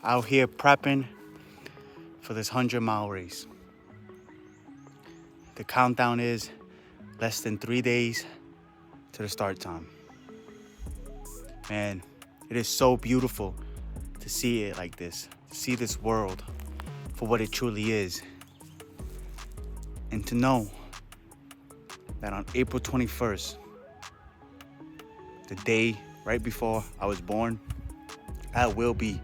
out here prepping for this 100-mile race. The countdown is less than 3 days to the start time. Man, it is so beautiful to see it like this, to see this world for what it truly is. And to know that on April 21st, the day right before I was born, I will be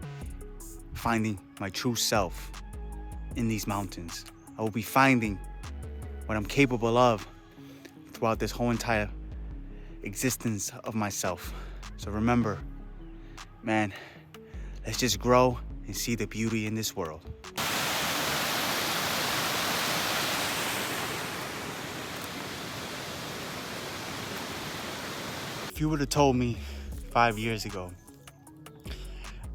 finding my true self in these mountains. I will be finding what I'm capable of throughout this whole entire existence of myself. So remember, man, let's just grow and see the beauty in this world. If you would have told me 5 years ago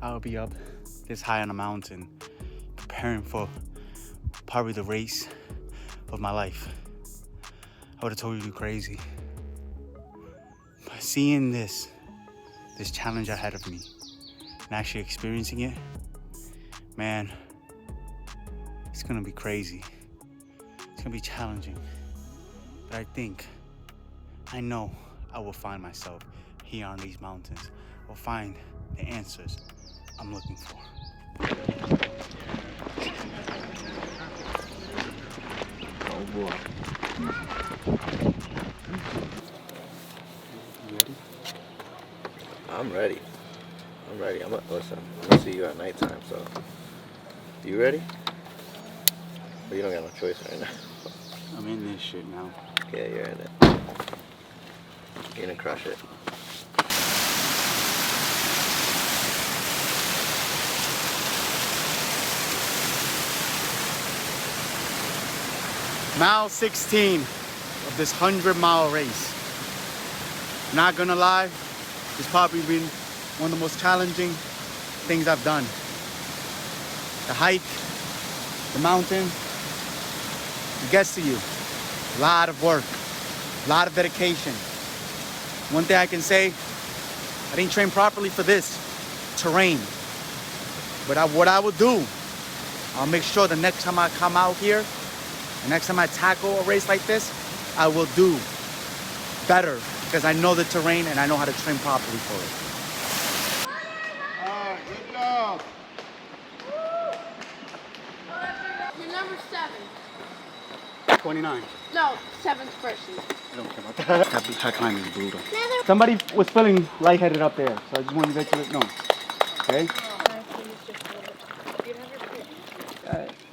I would be up this high on a mountain preparing for probably the race of my life, I would have told you you're crazy. But seeing this challenge ahead of me and actually experiencing it, man, it's gonna be crazy. It's gonna be challenging. But I know I will find myself here on these mountains. I'll find the answers I'm looking for. Oh boy. You ready? I'm ready. Listen, I'm gonna see you at nighttime, so. You ready? But you don't got no choice right now. I'm in this shit now. Yeah, you're in it. You're gonna crush it. Mile 16 of this 100-mile race. Not gonna lie, it's probably been one of the most challenging things I've done. The hike, the mountain, it gets to you. A lot of work, a lot of dedication. One thing I can say, I didn't train properly for this terrain. But what I will do, I'll make sure the next time I come out here, the next time I tackle a race like this, I will do better because I know the terrain and I know how to train properly for it. All right, good job. You're number 7. 29. No, 7th person. I don't care about that. That climbing is brutal. Somebody was feeling lightheaded up there, so I just wanted to let you know. Okay?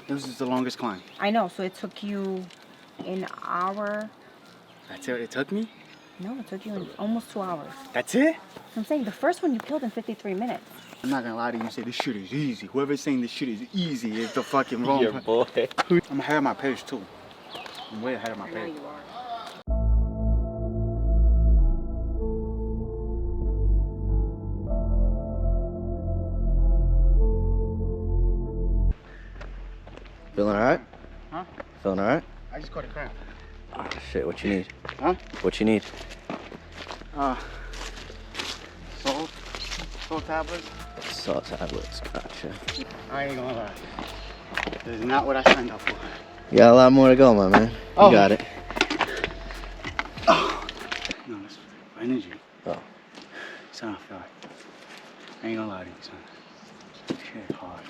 This is the longest climb. I know, so it took you an hour. That's it? It took me? No, it took you almost 2 hours. That's it? I'm saying the first one you killed in 53 minutes. I'm not gonna lie to you and say this shit is easy. Whoever's saying this shit is easy is the fucking wrong. Your boy. I'm ahead of my pace too. I'm way ahead of my I know pace. you are. Feeling alright? Huh? Feeling alright? I just caught a cramp. Oh shit, what you need? Huh? What you need? Salt tablets. Salt tablets, gotcha. I ain't gonna lie. This is not what I signed up for. You got a lot more to go, my man. You got it. Oh. No, that's energy. Oh. Son, I feel like. I ain't gonna lie to you, son. Shit hard.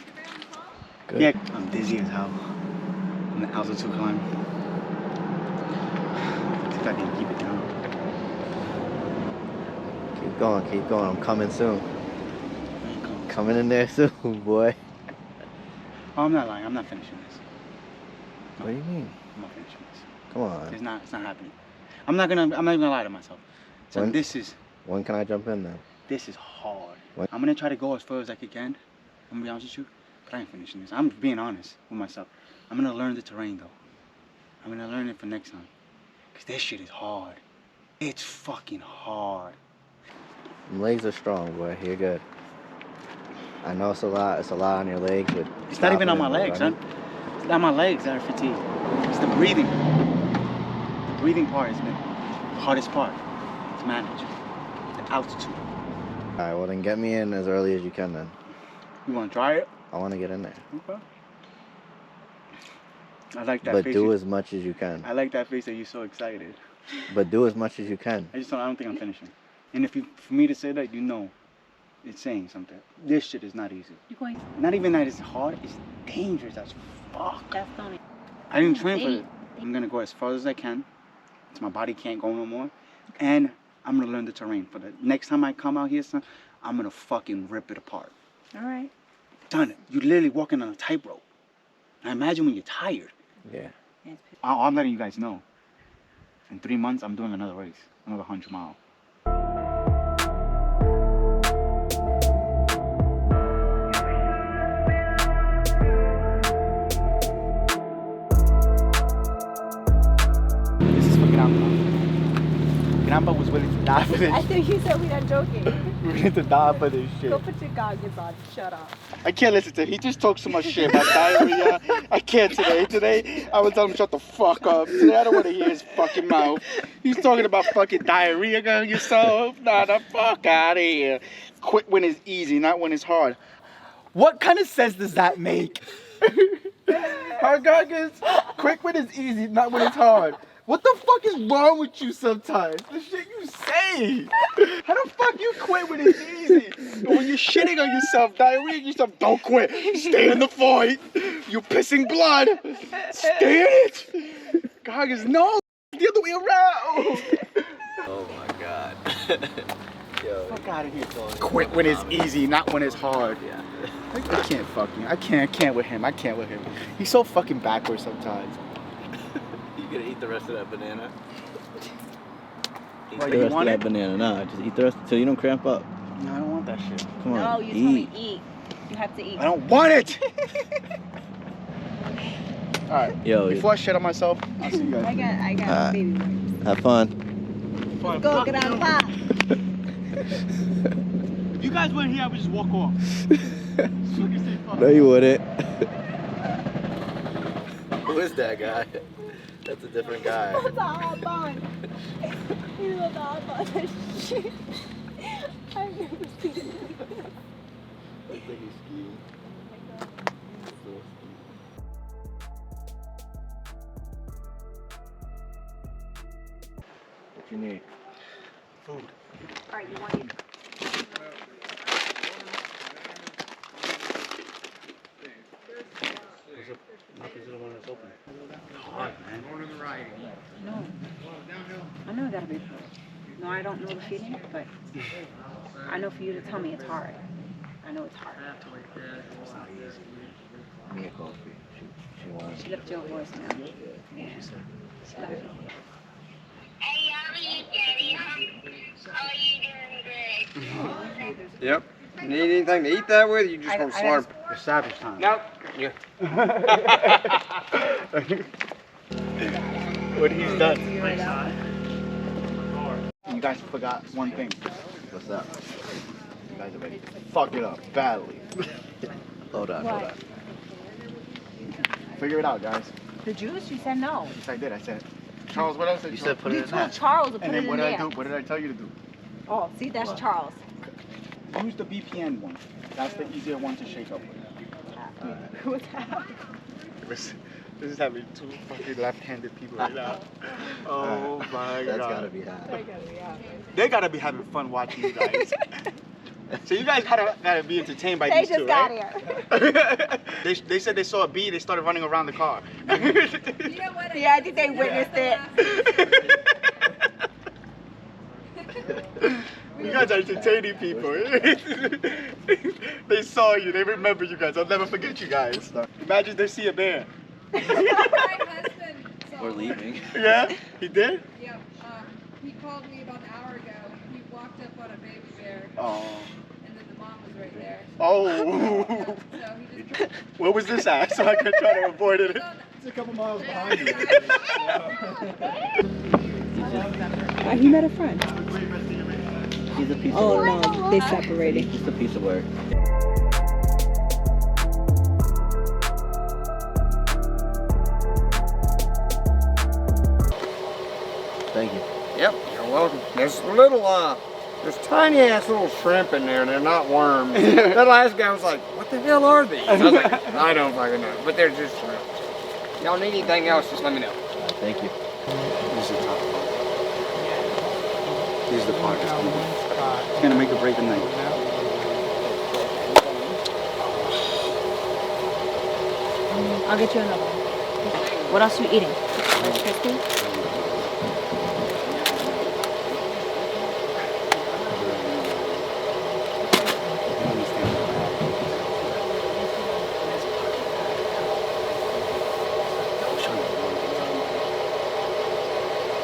Good. Yeah, I'm dizzy as hell on the altitude climb. I think I can keep it down. Keep going. I'm coming soon. Coming in there soon, boy. Oh, I'm not lying. I'm not finishing this. What do you mean? I'm not finishing this. Come on. It's not happening. I'm not even gonna lie to myself. So When can I jump in then? this is hard. What? I'm gonna try to go as far as I can. I'm gonna be honest with you, but I ain't finishing this. I'm being honest with myself. I'm gonna learn the terrain though. I'm gonna learn it for next time. Cause this shit is hard. It's fucking hard. Your legs are strong, boy. You're good. I know it's a lot. It's a lot on your legs, but It's not even on my legs, son. It's not my legs that are fatigued. It's the breathing. The breathing part has been the hardest part to manage. The altitude. All right. Well, then get me in as early as you can then. You want to try it? I want to get in there. Okay. I like that But face. do as much as you can. I like that face that you're so excited. But do as much as you can. I don't think I'm finishing. And for me to say that, it's saying something. This shit is not easy. You going? Not even that it's hard, it's dangerous as fuck. That's funny. I didn't train for it. I'm gonna go as far as I can, so my body can't go no more. And I'm gonna learn the terrain. For the next time I come out here, son, I'm gonna fucking rip it apart. All right. Done it. You're literally walking on a tightrope. Now imagine when you're tired. Yeah. I'm letting you guys know. In 3 months, I'm doing another race, another 100 mile. This is for Grandpa. Grandpa was willing to die for this. I think you said we're not joking. We're willing to die for this shit. Go put your goggles on. Shut up. I can't listen to him. He just talks so much shit about diarrhea. I can't today. Today, I would tell him shut the fuck up. Today, I don't want to hear his fucking mouth. He's talking about fucking diarrhea on yourself. Nah, the fuck out of here. Quit when it's easy, not when it's hard. What kind of sense does that make? Huh, Goggins? Quit when it's easy, not when it's hard. What the fuck is wrong with you sometimes? The shit you say. How the fuck you quit when it's easy? And when you're shitting on yourself, diarrhea yourself, don't quit. Stay in the fight. You're pissing blood. Stay in it. Goggins, no. The other way around. Oh my god. Yo. Fuck out of here. Quit when it's easy, not when it's hard. Yeah. I can't fucking. I can't with him. I can't with him. He's so fucking backwards sometimes. You gonna eat the rest of that banana? Eat Well, the you rest of want that it? banana. Nah, just eat the rest until you don't cramp up. No, I don't want that shit. Come on. No, you told me eat. You have to eat. I don't want it. All right. Yo, Before I shit on myself, I'll see you guys. I got Alright. baby wipes. have fun. Go get on pop. If you guys weren't here, I would just walk off. No, you wouldn't. Who is that guy? That's a different guy. That's a hot bun. He was a hot bun. Shit. I've never seen it. Looks like he's skiing. What you need? Food. Alright, you want it? Hard, man. No. I know that'll be. No, I don't know the feeling, but I know for you to tell me it's hard. I know it's hard. Me a coffee. She wants. She left your voice now. Yeah. She left it. Yep. Need anything to eat that with? You just I- want I slurp. It's savage time. Nope. Yeah. What he's done. You guys forgot one thing. What's up? You guys already fucked it up badly. Hold on, What? hold on. Figure it out, guys. The juice? You said no. Yes, I did. I said, Charles, what else did You said put You it in told that. Charles to put And it then in what did I there. do? What did I tell you to do? Oh, see, that's What? Charles. Use the BPN one. That's the easier one to shake up with. What's that? This is having two fucking left-handed people right now. Oh my That's god. gotta be hot. They gotta be having fun watching you guys. So you guys gotta be entertained by They these just two, got right? they said they saw a bee, they started running around the car. Yeah, I think they witnessed it. You guys are entertaining people. They saw you, they remember you guys. I'll never forget you guys. Imagine they see a bear. My husband saw We're one. leaving. Yeah? He did? Yep. He called me about an hour ago. He walked up on a baby bear, Oh. and then the mom was right there. Oh. So he just. Where was this at? So I could try to avoid it. It's a couple miles behind you. He met a friend. He's a piece Oh of work. no, they separated. Just a piece of work. Thank you. Yep. You're welcome. There's a little There's tiny ass little shrimp in there, and they're not worms. That last guy was like, "What the hell are these?" I was like, "I don't fucking know," but they're just shrimp. Y'all need anything else? Just let me know. Thank you. This is the top part. This is the part that's it's gonna make or break the night. I'll get you another one. What else are you eating? Rice Krispies?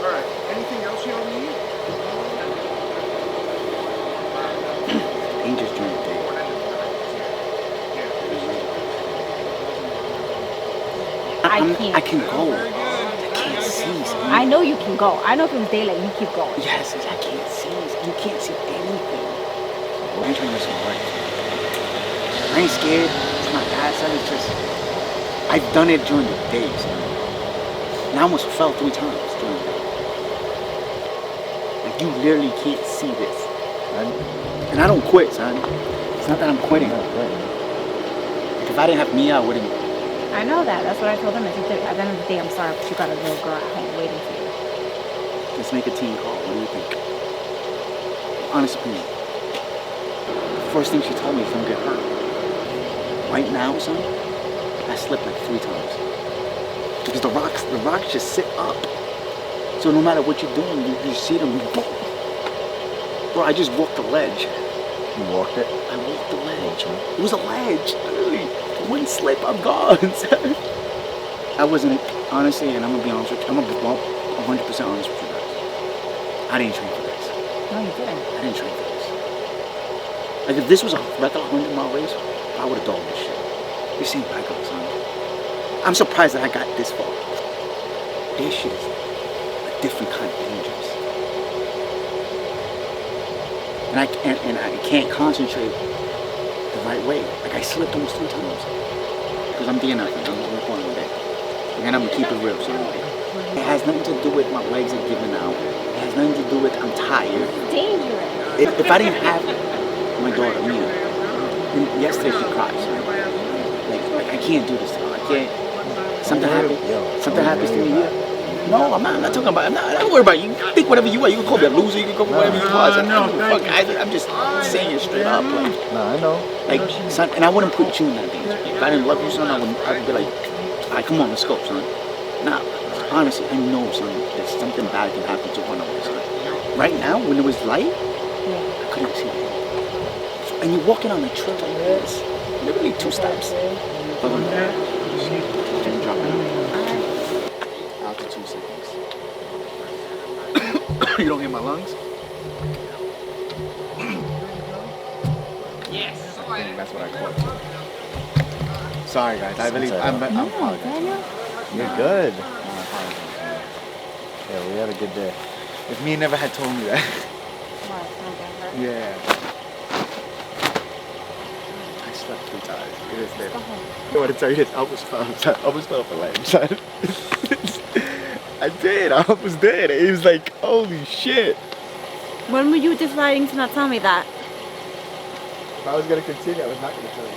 Alright, anything else y'all need? Ain't just during the day. I can go. I can't see. Son. I know you can go. I know if it was daylight, you keep going. Yes, I can't see. You can't see anything. I ain't trying to miss my life. I ain't scared. It's not that, son. It's just I've done it during the day, son. And I almost fell 3 times during the day. Like you literally can't see this. And I don't quit, son. It's not that I'm quitting. Like if I didn't have Mia, I wouldn't. I know that. That's what I told them. I said, at the end of the day, I'm sorry, but you got a little girl at home waiting for you. Let's make a team call. What do you think? Honest opinion. The first thing she told me is don't get hurt. Right now, son, I slipped like 3 times. Because the rocks just sit up. So no matter what you're doing, you see them, you boom. Bro, I just walked the ledge. You walked it? I walked the ledge. It was a ledge, literally. One slip, I'm gone. I wasn't, honestly, and I'm gonna be honest with you, I'm gonna be 100% honest with you guys. I didn't train for this. No, you didn't. I didn't train for this. Like if this was a regular 100-mile race, I would have done this shit. This ain't regular, son. I'm surprised that I got this far. This shit is a different kind of dangerous. And I can't concentrate the right way. Like I slipped almost 3 times. Because I'm DNF, I'm recording today. And I'm gonna keep it real, so it has nothing to do with my legs are giving out. It has nothing to do with I'm tired. It's dangerous. If I didn't have my daughter, Mia, and yesterday she cried, so like I can't do this to her. I can't. Something happens to me here. No, I'm not talking about. I'm not worried about you. Think whatever you want. You can call me a loser. You can call me whatever you want. I'm just saying it straight up. Like, Nah, I know. like, son, and I wouldn't put you in that danger. If I didn't love you, son, I would be like, all right, come on, let's go, son. Nah, honestly, I know, son, that something bad can happen to one of us. Son. Right now, when it was light, I couldn't see it. And you're walking on a trail like this, literally 2 steps. But I'm dropping out. After 2 seconds. You don't hear my lungs? Yes. I think that's what I caught. Sorry, guys. I'm apologizing. You're good. I'm apologizing. Yeah, we had a good day. If me never had told me that. Yeah. I slept 3 times. It is there. I want to tell you this. I almost fell off a ledge, son. I did. I almost did. It was like, holy shit. When were you deciding to not tell me that? If I was going to continue, I was not going to tell you.